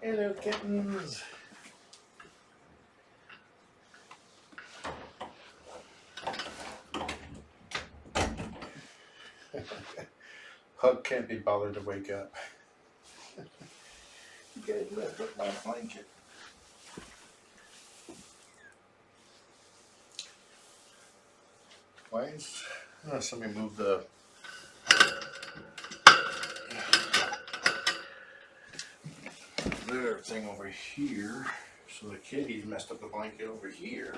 Hello, kittens. Hug can't be bothered to wake up. You guys lift up my blanket. Why is, somebody move the their thing over here, so the kitties messed up the blanket over here.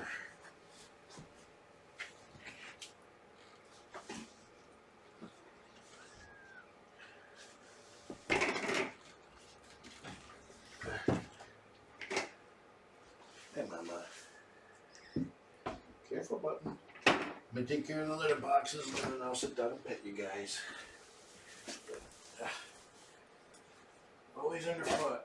Hey, Mama. Careful, button. Let me take care of the litter boxes and then I'll sit down and pet you guys. Always underfoot.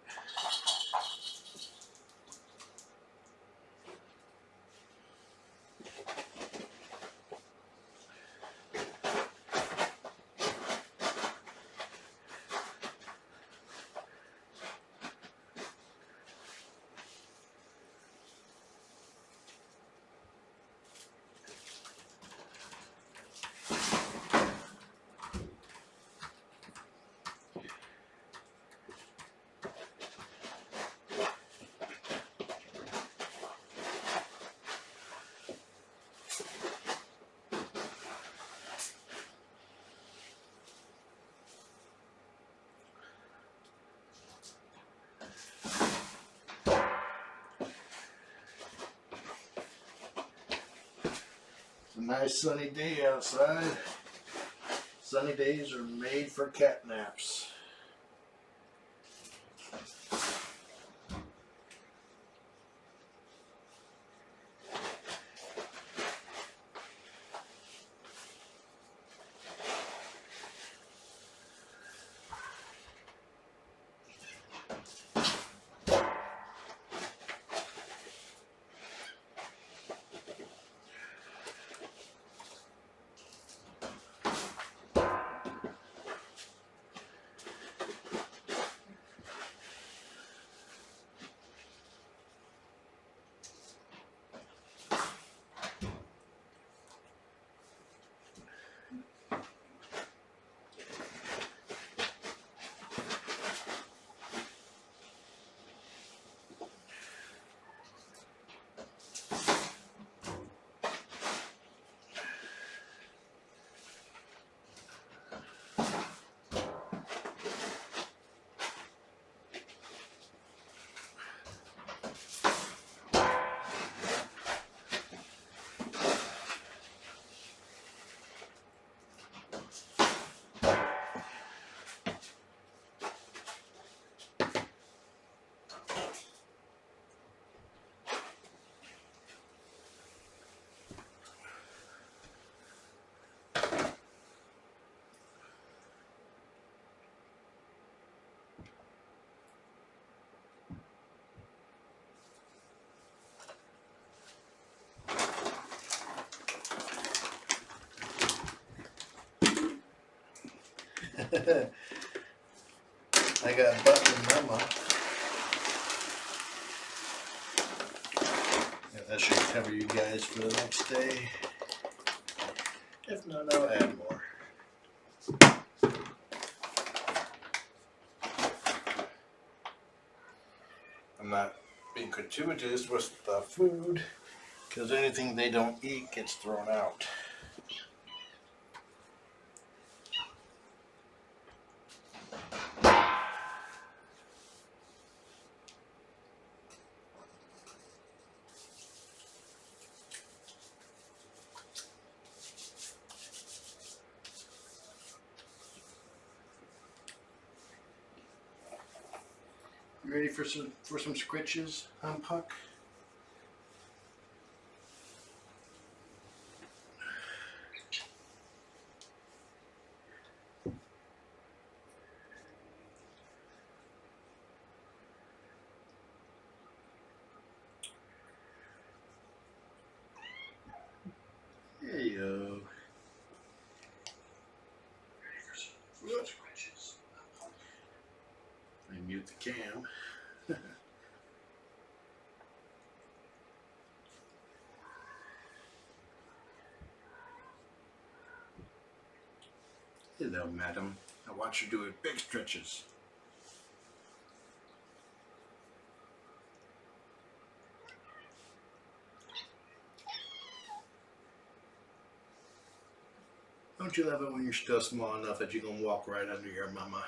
Nice sunny day outside. Sunny days are made for cat naps. I got Button and Mama. Yeah, that should cover you guys for the next day. If not, I'll add more. I'm not being gratuitous with the food, because anything they don't eat gets thrown out. You ready for some scritches, Puck? Hey-yo. I mute the cam. Hello, madam. Now watch you do it big stretches. Don't you love it when you're still small enough that you can walk right under your mama?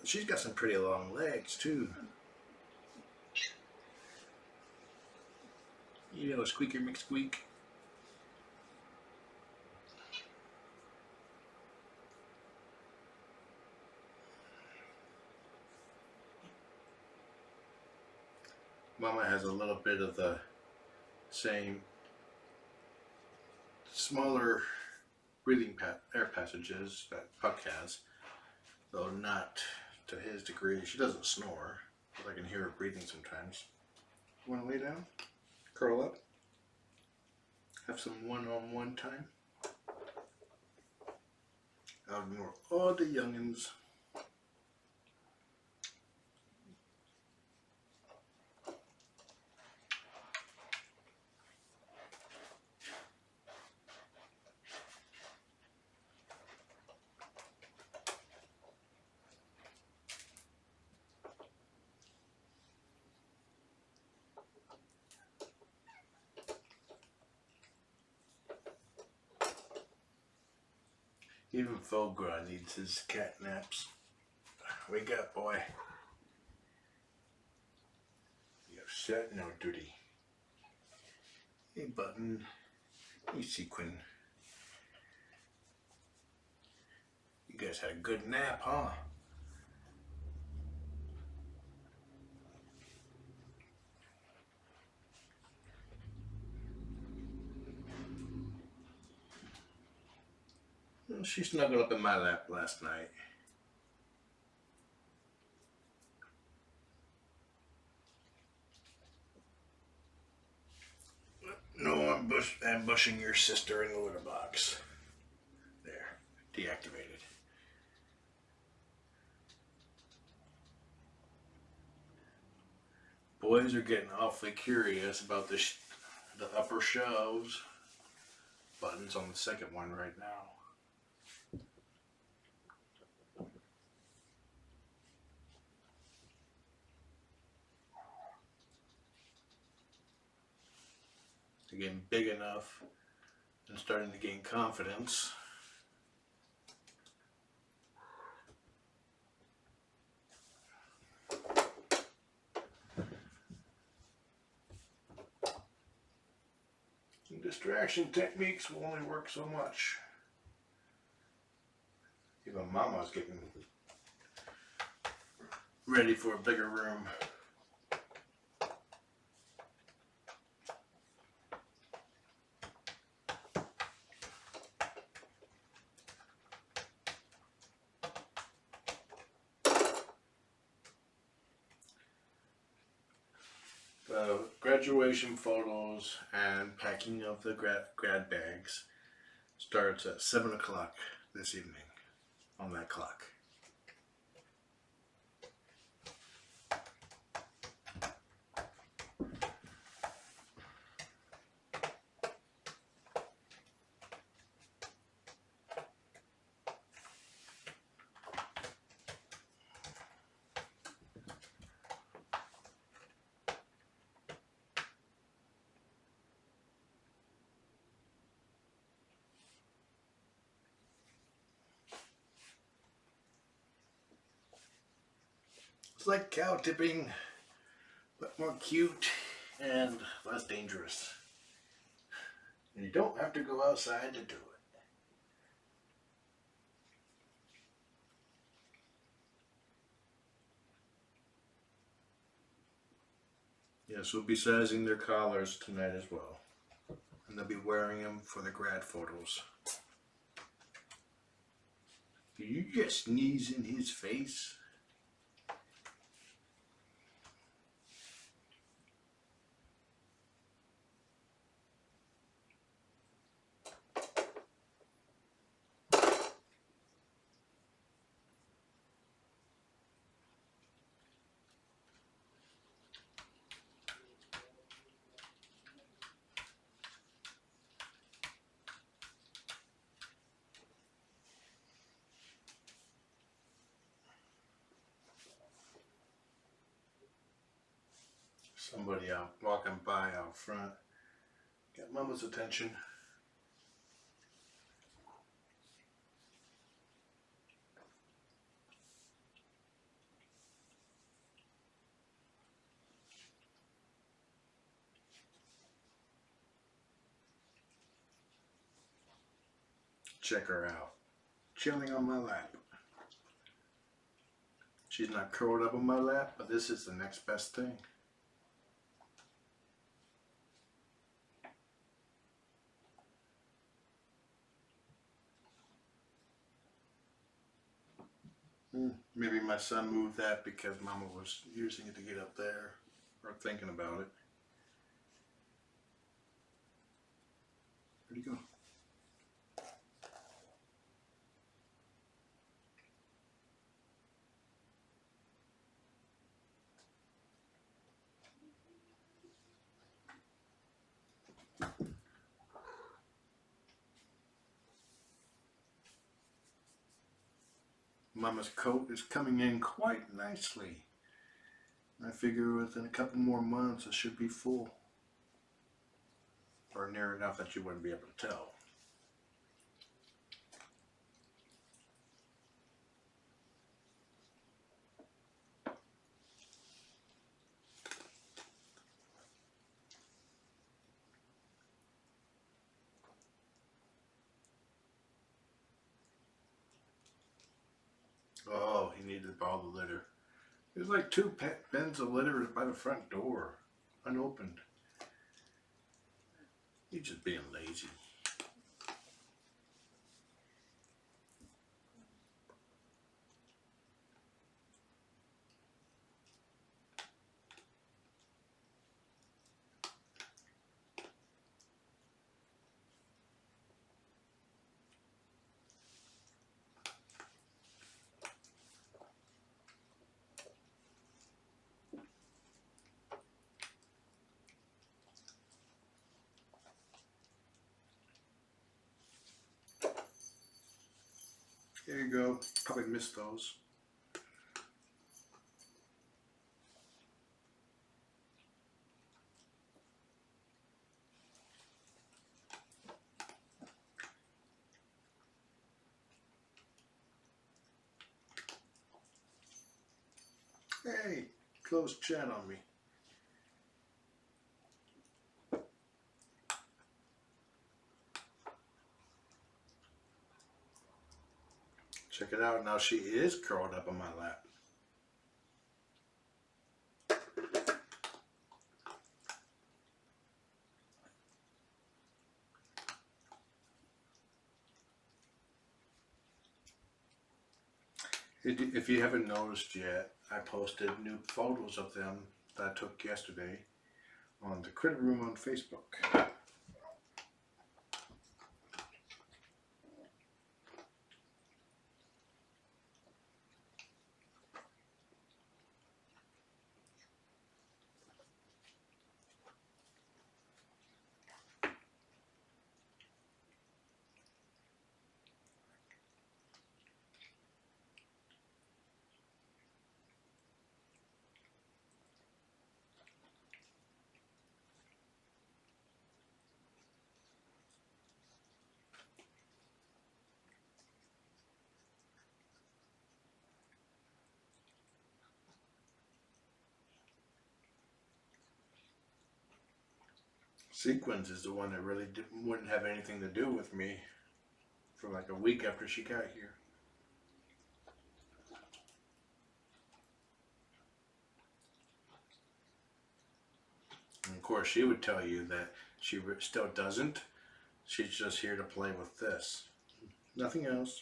She's got some pretty long legs, too. You know, squeaker McSqueak. Mama has a little bit of the same smaller breathing air passages that Puck has, though not to his degree. She doesn't snore, but I can hear her breathing sometimes. You want to lay down? Curl up? Have some one-on-one time? I'll ignore all the youngins. Even Fogra needs his cat naps. Wake up, boy. You're set, no duty. Hey, Button. Hey, Sequin. You guys had a good nap, huh? Well, she snuggled up in my lap last night. No ambushing your sister in the litter box. There, deactivated. Boys are getting awfully curious about the upper shelves. Button's on the second one right now. They're getting big enough and starting to gain confidence. And distraction techniques will only work so much. Even Mama's getting ready for a bigger room. Graduation photos and packing of the grad bags starts at 7 o'clock this evening on that clock. It's like cow tipping, but more cute and less dangerous. And you don't have to go outside to do it. Yes, we'll be sizing their collars tonight as well. And they'll be wearing them for the grad photos. Did you just sneeze in his face? Somebody out walking by out front. Got Mama's attention. Check her out. Chilling on my lap. She's not curled up on my lap, but this is the next best thing. Maybe my son moved that because Mama was using it to get up there, or thinking about it. Where'd he go? Mama's coat is coming in quite nicely. I figure within a couple more months it should be full. Or near enough that you wouldn't be able to tell. Oh, he needed to borrow the litter. There's like 2 bins of litter by the front door, unopened. He's just being lazy. There you go. Probably missed those. Hey, closed chat on me. Check it out. Now she is curled up on my lap. If you haven't noticed yet, I posted new photos of them that I took yesterday on the Critter Room on Facebook. Sequins is the one that really wouldn't have anything to do with me for like a week after she got here. And of course, she would tell you that she still doesn't. She's just here to play with this. Nothing else.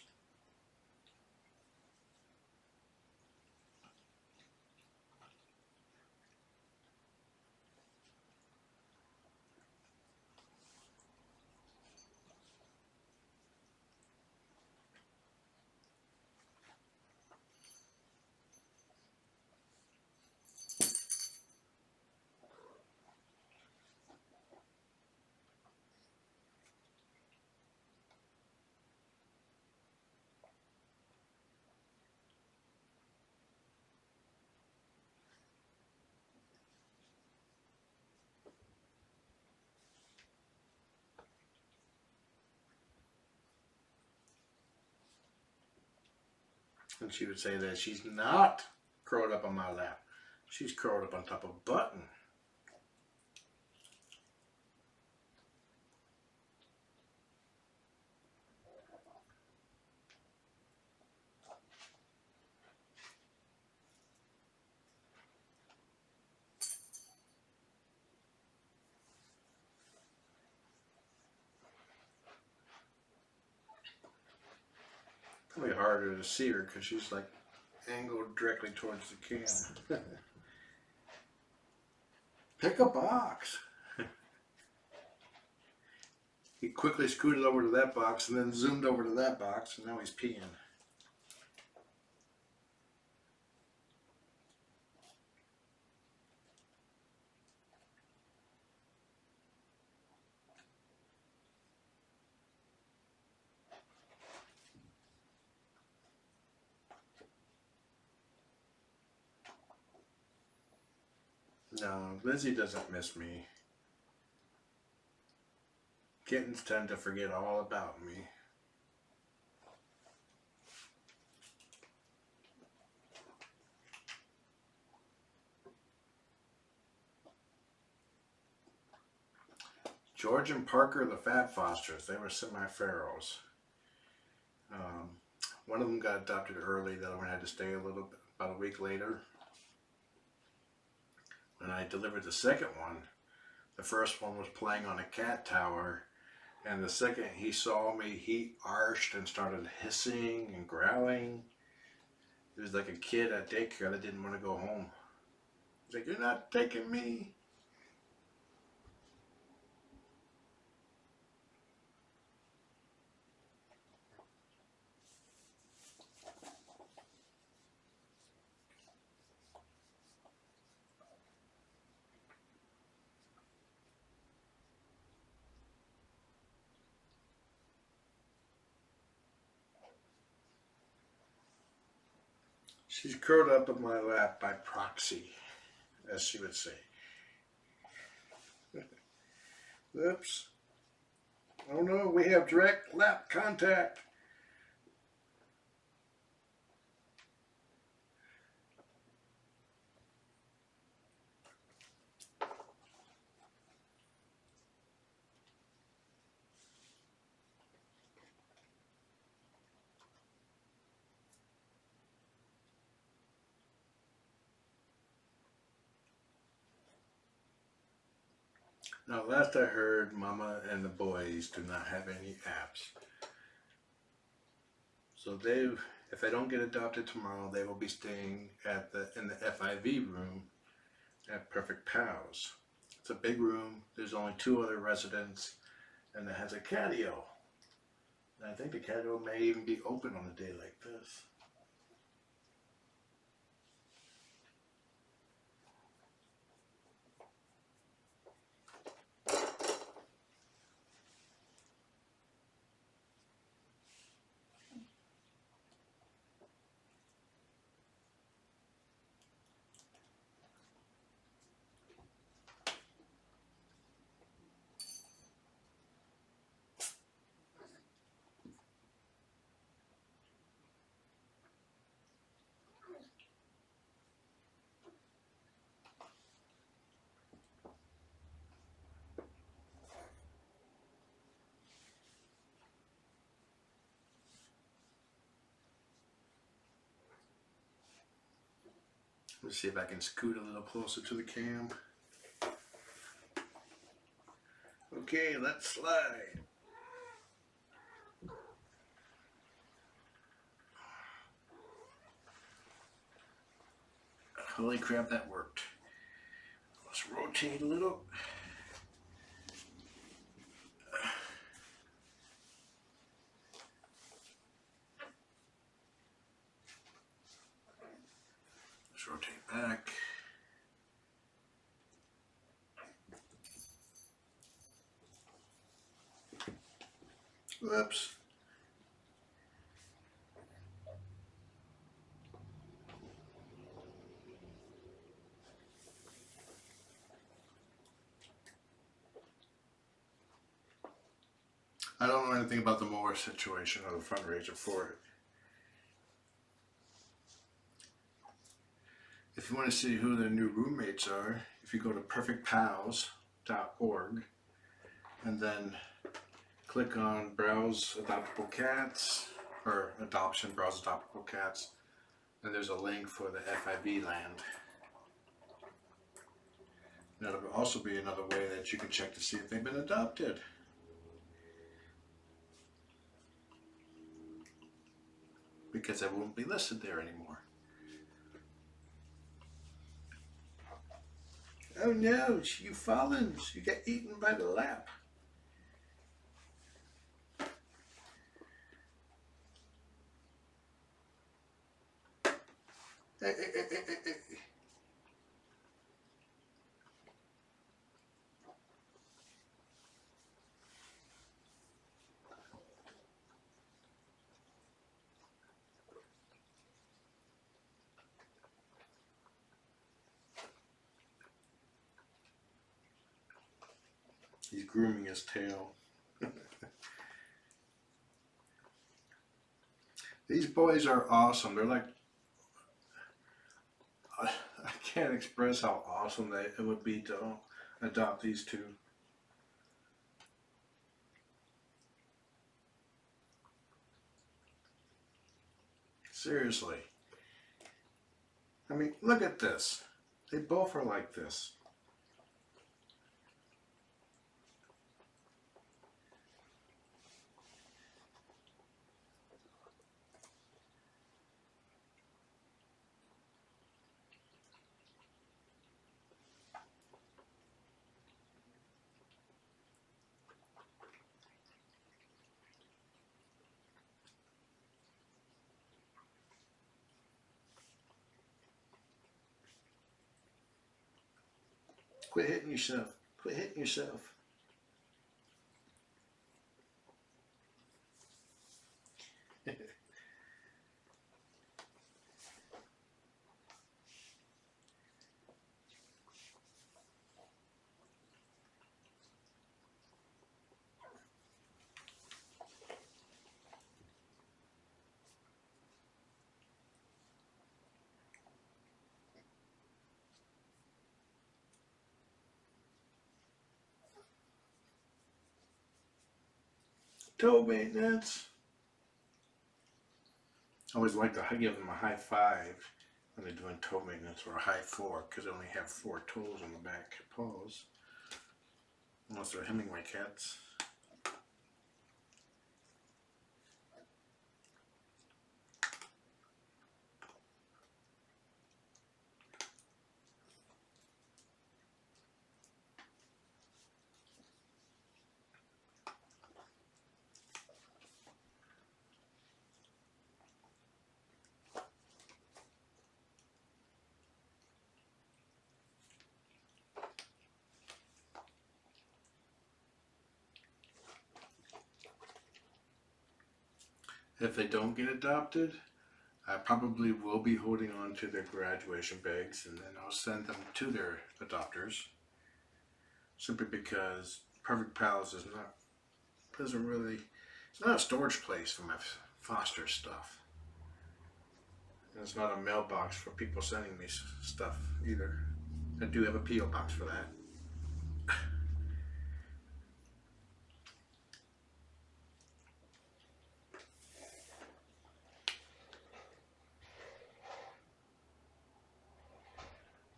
And she would say that she's not curled up on my lap. She's curled up on top of Button. Probably harder to see her because she's like angled directly towards the can. Pick a box. He quickly scooted over to that box and then zoomed over to that box, and now he's peeing. No, Lizzie doesn't miss me. Kittens tend to forget all about me. George and Parker, the Fab Fosters, they were semi-ferals. One of them got adopted early, the other one had to stay a little bit, about a week later. When I delivered the second one, the first one was playing on a cat tower, and the second he saw me, he arched and started hissing and growling. He was like a kid at daycare that didn't want to go home. He's like, "You're not taking me." She's curled up in my lap by proxy, as she would say. Oops. Oh no, we have direct lap contact. Now, last I heard, Mama and the boys do not have any apps. So if I don't get adopted tomorrow, they will be staying in the FIV room at Perfect Pals. It's a big room. There's only 2 other residents, and it has a catio. And I think the catio may even be open on a day like this. Let's see if I can scoot a little closer to the cam. Okay, let's slide. Holy crap, that worked. Let's rotate a little. Let's rotate back. Whoops. I don't know anything about the mower situation or the fundraiser for it. if you want to see who their new roommates are, if you go to perfectpals.org and then click on Browse Adoptable Cats, or Adoption, Browse Adoptable Cats, and there's a link for the FIV land. That'll also be another way that you can check to see if they've been adopted. Because they won't be listed there anymore. Oh no, you fallen! You got eaten by the lap. He's grooming his tail. These boys are awesome. They're like, I can't express how awesome it would be to adopt these two. Seriously. I mean, look at this. They both are like this. Quit hitting yourself. Quit hitting yourself. Toe maintenance. I always like to give them a high five when they're doing toe maintenance, or a high four, because they only have 4 toes on the back paws. Unless they're Hemingway cats. If they don't get adopted, I probably will be holding on to their graduation bags, and then I'll send them to their adopters. Simply because Perfect Pals it's not a storage place for my foster stuff. And it's not a mailbox for people sending me stuff either. I do have a P.O. box for that.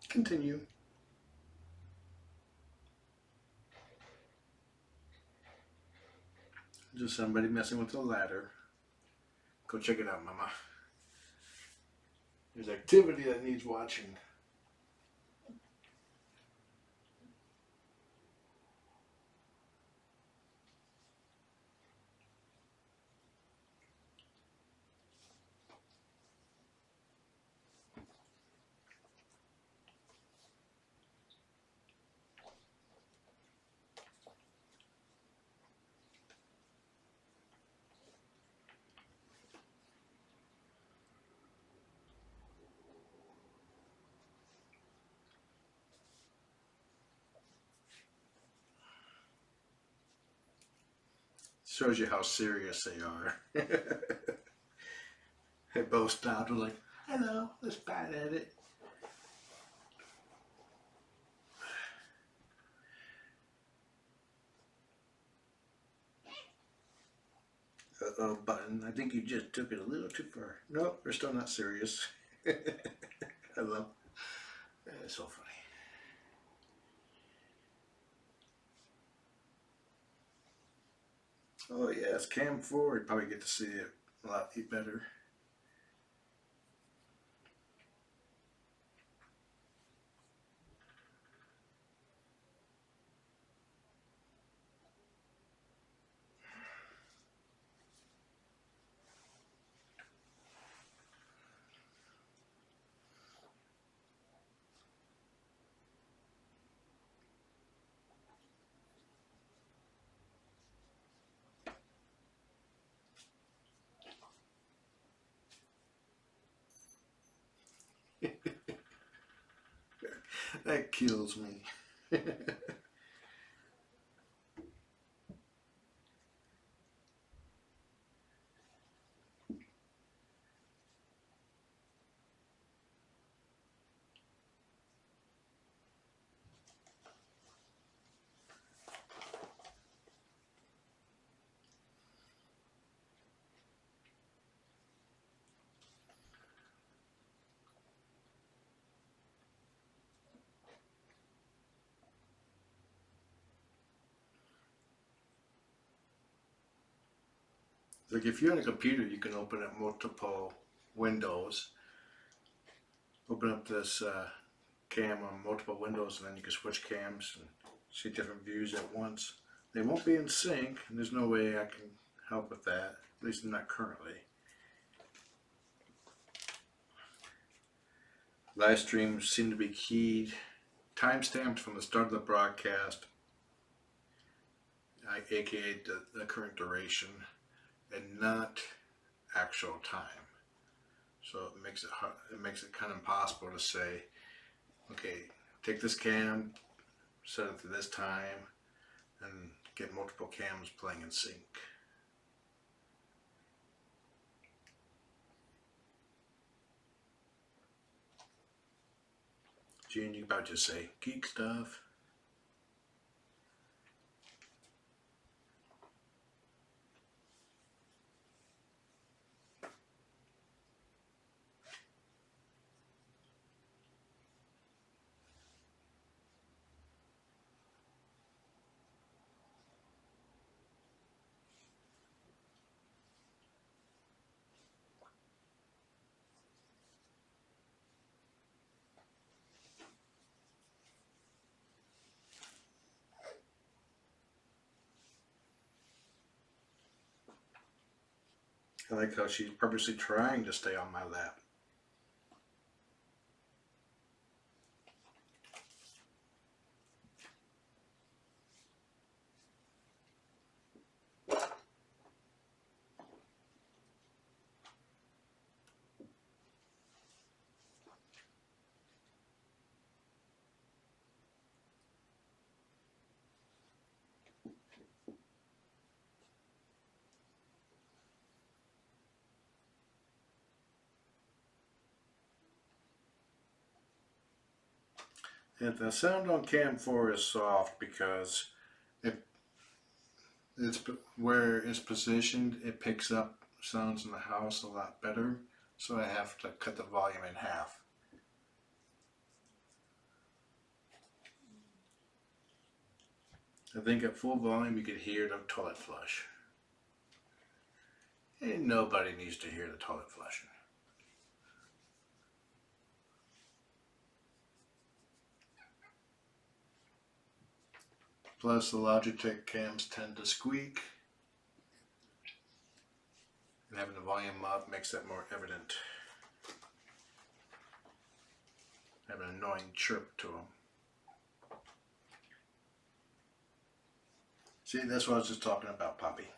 Continue. Just somebody messing with the ladder. Go check it out, Mama. There's activity that needs watching. Shows you how serious they are. They both stopped and like, hello, let's bat at it. Uh-oh, button. I think you just took it a little too far. Nope, they're still not serious. I love it. It's so funny. Oh yes, cam forward. Probably get to see it a lot better. That kills me. Like if you're on a computer, you can open up multiple windows. Open up this cam on multiple windows, and then you can switch cams and see different views at once. They won't be in sync, and there's no way I can help with that, at least not currently. Live streams seem to be keyed, time-stamped from the start of the broadcast, aka the current duration, and not actual time. So it makes it hard, it makes it kind of impossible to say, okay, take this cam, set it to this time, and get multiple cams playing in sync. Gene, you about to say geek stuff. I like how she's purposely trying to stay on my lap. And the sound on cam 4 is soft because it's where it's positioned, it picks up sounds in the house a lot better, so I have to cut the volume in half. I think at full volume you could hear the toilet flush. And nobody needs to hear the toilet flushing. Plus the Logitech cams tend to squeak, and having the volume up makes that more evident. Have an annoying chirp to them. See, that's what I was just talking about, Poppy.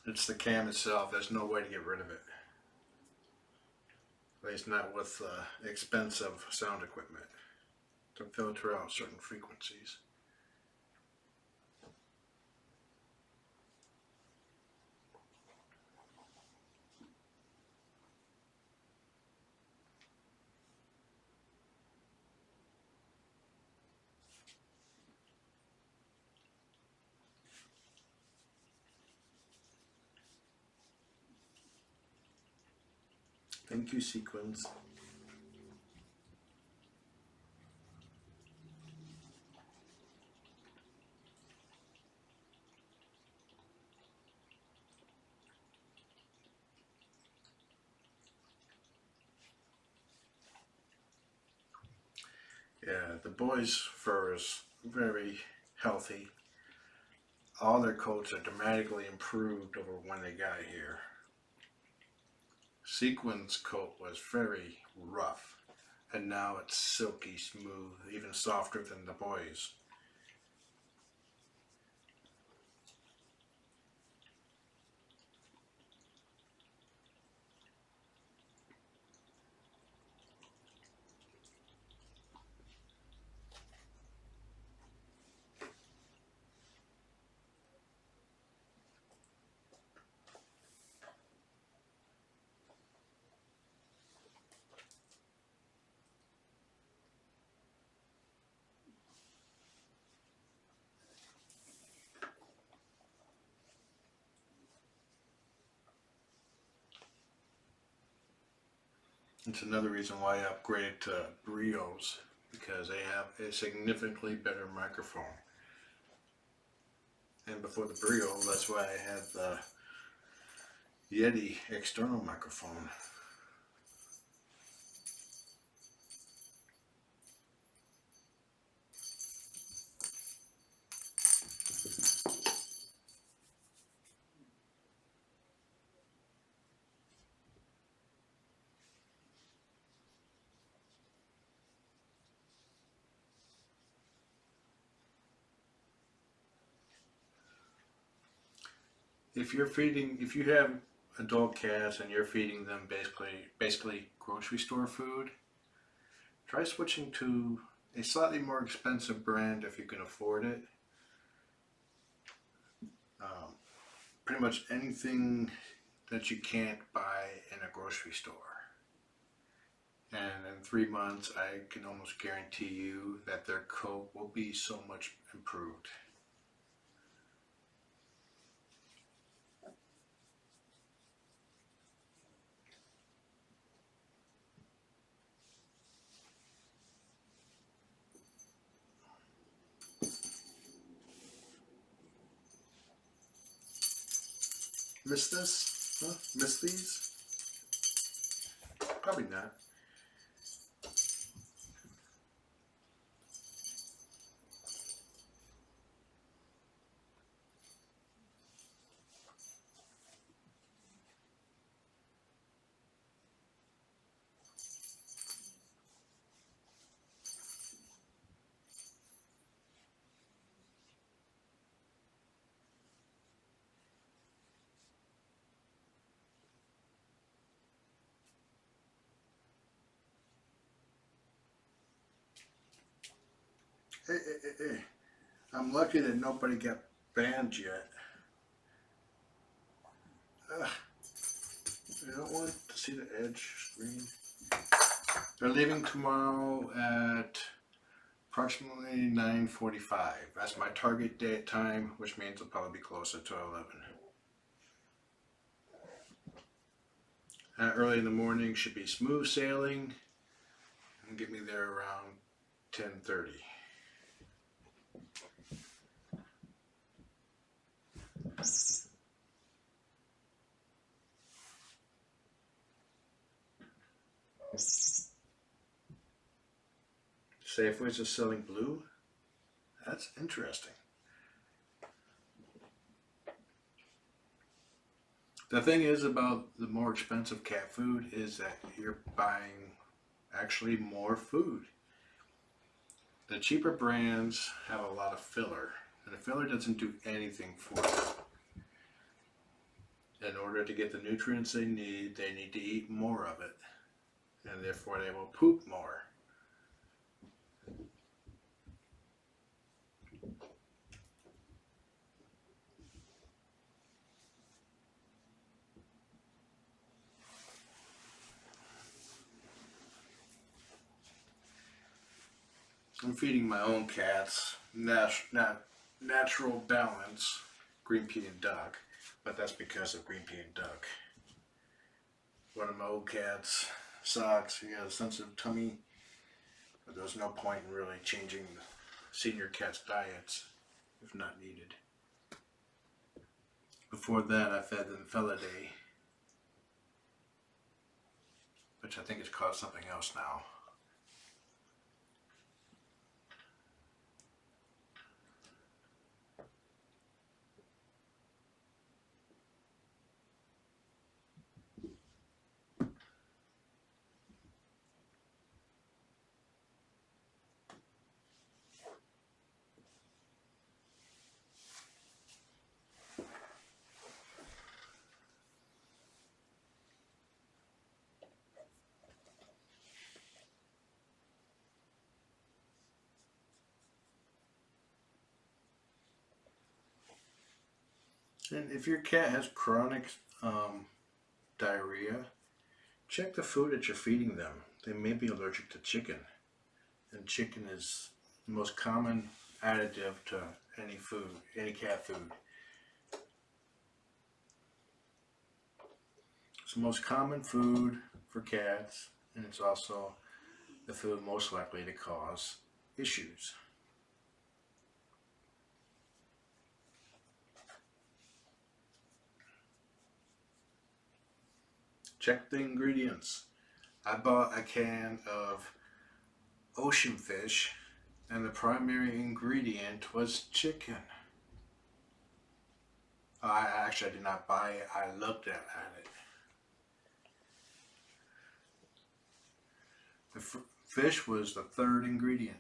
It's the cam itself. There's no way to get rid of it. At least not with expensive sound equipment to filter out certain frequencies. Thank you, Sequins. Yeah, the boys' fur is very healthy. All their coats are dramatically improved over when they got here. Sequin's coat was very rough, and now it's silky smooth, even softer than the boys'. It's another reason why I upgraded to Brios, because they have a significantly better microphone. And before the Brio, that's why I had the Yeti external microphone. If you have adult cats and you're feeding them basically grocery store food, try switching to a slightly more expensive brand if you can afford it. Pretty much anything that you can't buy in a grocery store. And in 3 months, I can almost guarantee you that their coat will be so much improved. Miss this? Huh? Miss these? Probably not. Hey. I'm lucky that nobody got banned yet. Ugh. I don't want to see the edge screen. They're leaving tomorrow at approximately 9:45. That's my target date time, which means it'll probably be closer to 11. Early in the morning should be smooth sailing and get me there around 10:30. Safeways are selling blue? That's interesting. The thing is about the more expensive cat food is that you're buying actually more food. The cheaper brands have a lot of filler, and the filler doesn't do anything for you. In order to get the nutrients they need to eat more of it, and therefore they will poop more. I'm feeding my own cats natural balance green pea and duck, but that's because of green pea and duck. one of my old cats, Socks. He had a sensitive tummy, but there was no point in really changing the senior cat's diets if not needed. Before that, I fed them Felidae, which I think has caused something else now. And if your cat has chronic diarrhea, check the food that you're feeding them. They may be allergic to chicken. And chicken is the most common additive to any food, any cat food. It's the most common food for cats, and it's also the food most likely to cause issues. Check the ingredients. I bought a can of ocean fish, and the primary ingredient was chicken. I did not buy it. I looked at it. The fish was the third ingredient.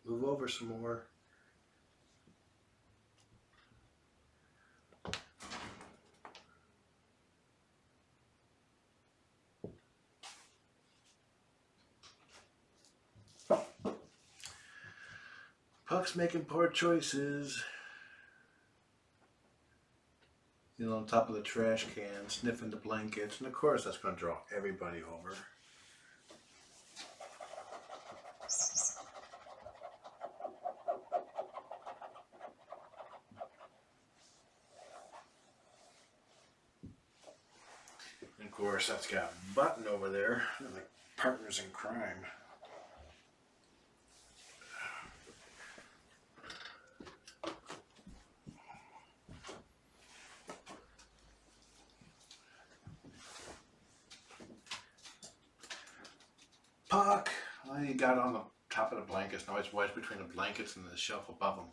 Move over some more. Puck's making poor choices. On top of the trash can, sniffing the blankets, and of course that's going to draw everybody over. And of course that's got Button over there. They're like partners in crime. Puck! Well, he got on the top of the blankets. Now he's wedged between the blankets and the shelf above him.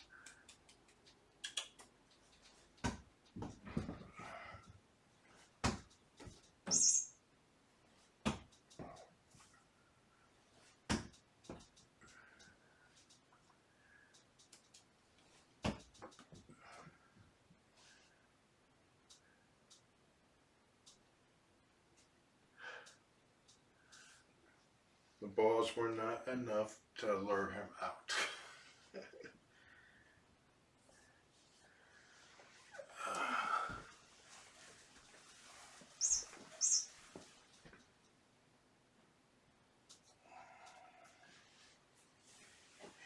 The balls were not enough to lure him out.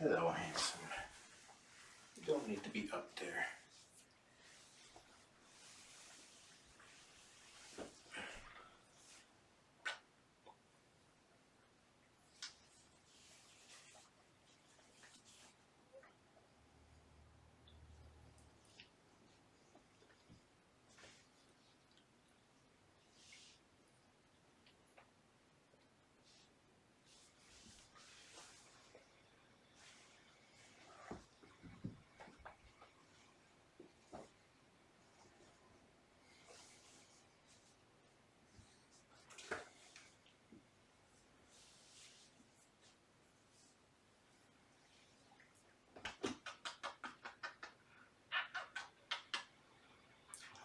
Hello, handsome. You don't need to be up there.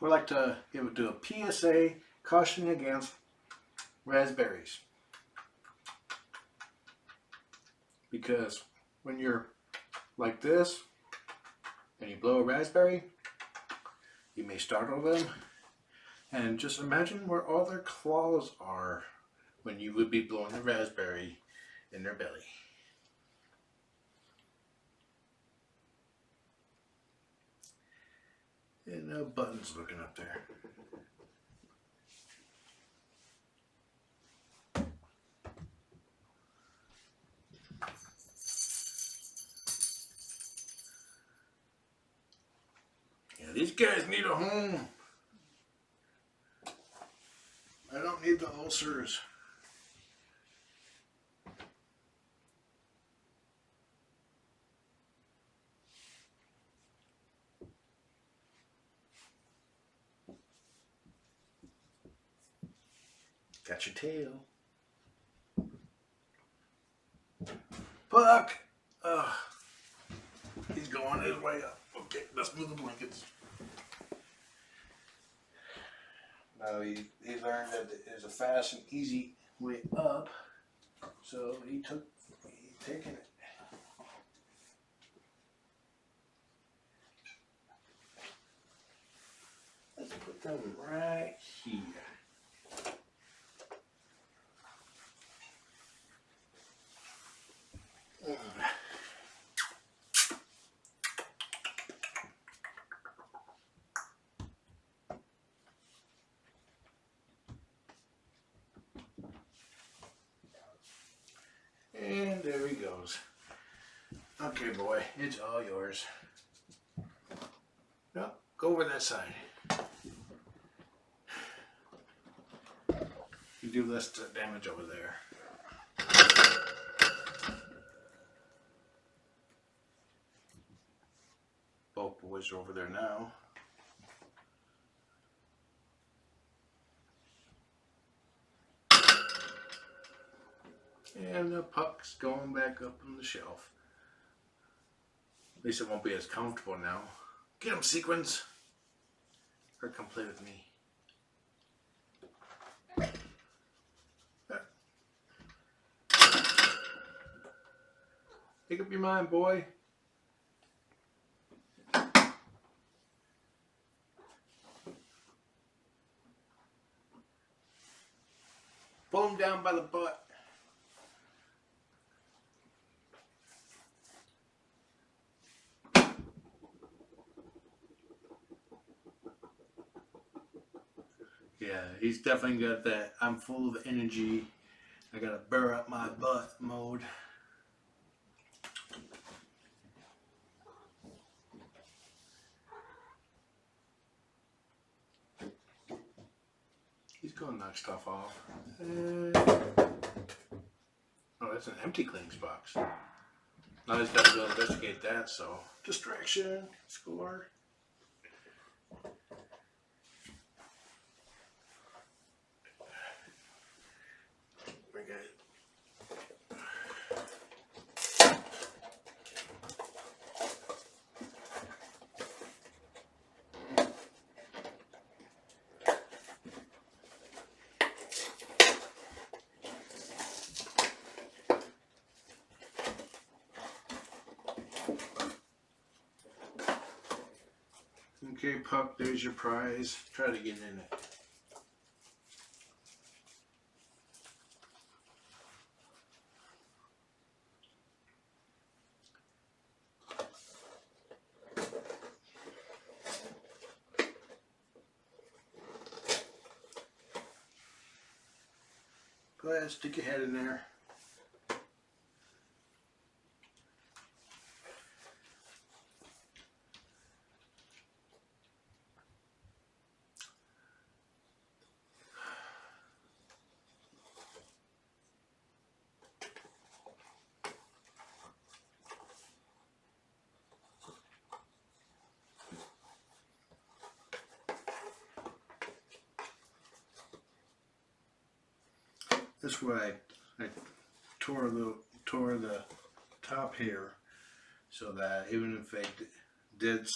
We'd like to do a PSA cautioning against raspberries. Because when you're like this and you blow a raspberry, you may startle them. And just imagine where all their claws are when you would be blowing the raspberry in their belly. And no buttons looking up there. Yeah, these guys need a home. I don't need the ulcers. Got your tail. Puck! He's going his way up. Okay, let's move the blankets. Now he learned that there's a fast and easy way up, so he's taking it. Let's put them right here. And there he goes. Okay, boy, it's all yours. No, go over that side. You do less damage over there. Both boys are over there now. And the puck's going back up on the shelf. At least it won't be as comfortable now. Get him, Sequins! Or come play with me. Make up your mind, boy. Pull him down by the butt. Yeah, he's definitely got that I'm full of energy, I gotta burr up my butt mode. He's gonna knock stuff off. Oh, that's an empty cleanse box. Now he's got to go investigate that, so. Distraction, score. Okay, Puck, there's your prize. Try to get in it. Go ahead, stick your head in there. This way, I tore the top here so that even if they did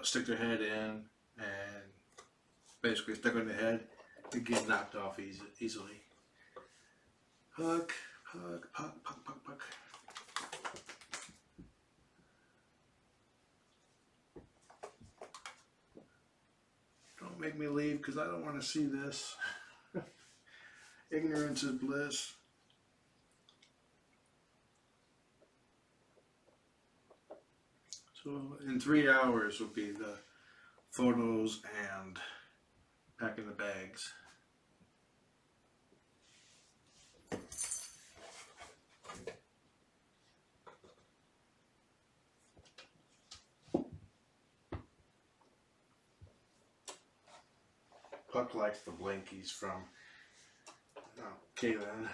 stick their head in and basically stuck on the head, it get knocked off easily. Puck, puck, puck, puck, puck, puck. Don't make me leave because I don't want to see this. Ignorance is bliss. So in 3 hours will be the photos and packing the bags. Puck likes the blankies from Kitten.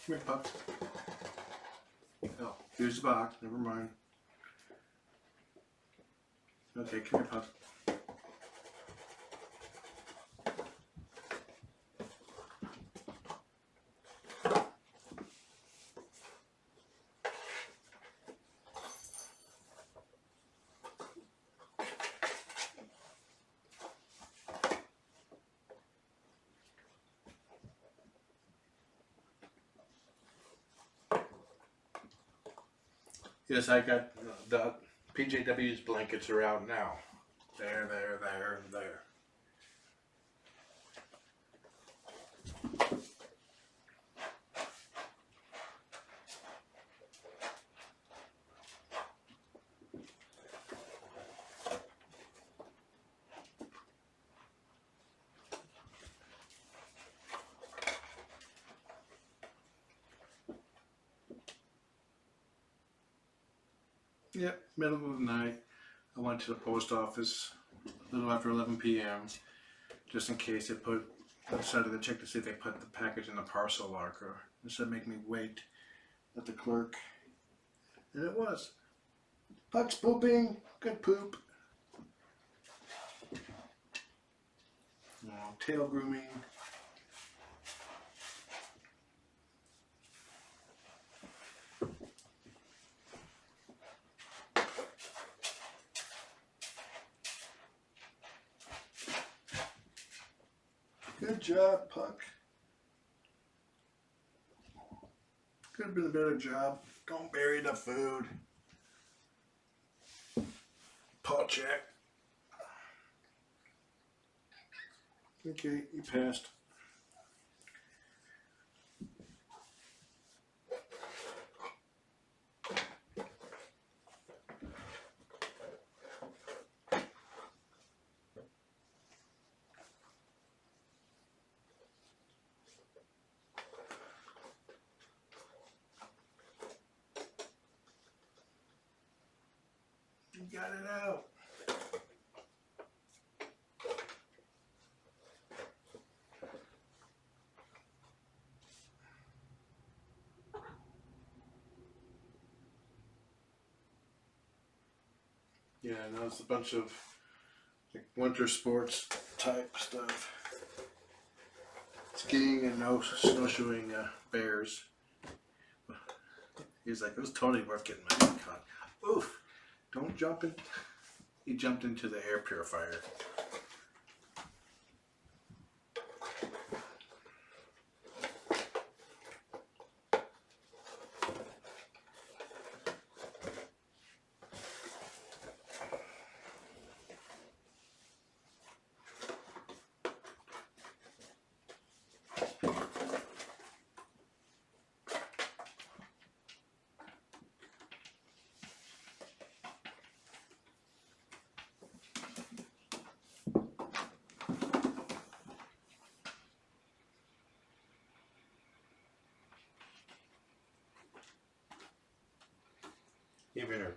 Come here, Puck. Oh, here's the box. Never mind. Okay, come here, Puck. Yes, I got the PJW's blankets are out now. There, there, there, there. Yep, middle of the night. I went to the post office a little after 11 p.m. just in case I decided to check to see if they put the package in the parcel locker. Instead of making me wait at the clerk. And it was. Puck's pooping. Good poop. Tail grooming. Good job, Puck. Could have been a better job. Don't bury the food. Paw check. Okay, you passed. You got it out. Yeah, now it's a bunch of like winter sports type stuff. Skiing and no snowshoeing bears. He's like, it was totally worth getting my head caught. Oof. Don't jump in. He jumped into the air purifier.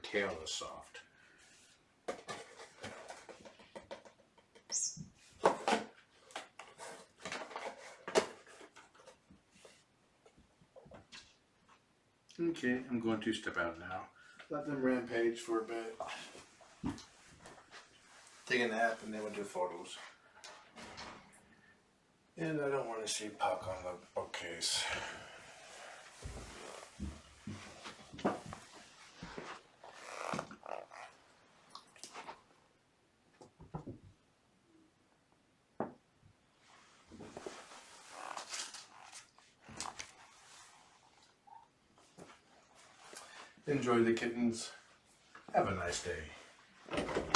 tail is soft. Okay, I'm going to step out now. Let them rampage for a bit. Take a nap and then we'll do photos. And I don't want to see Puck on the bookcase. Enjoy the kittens. Have a nice day.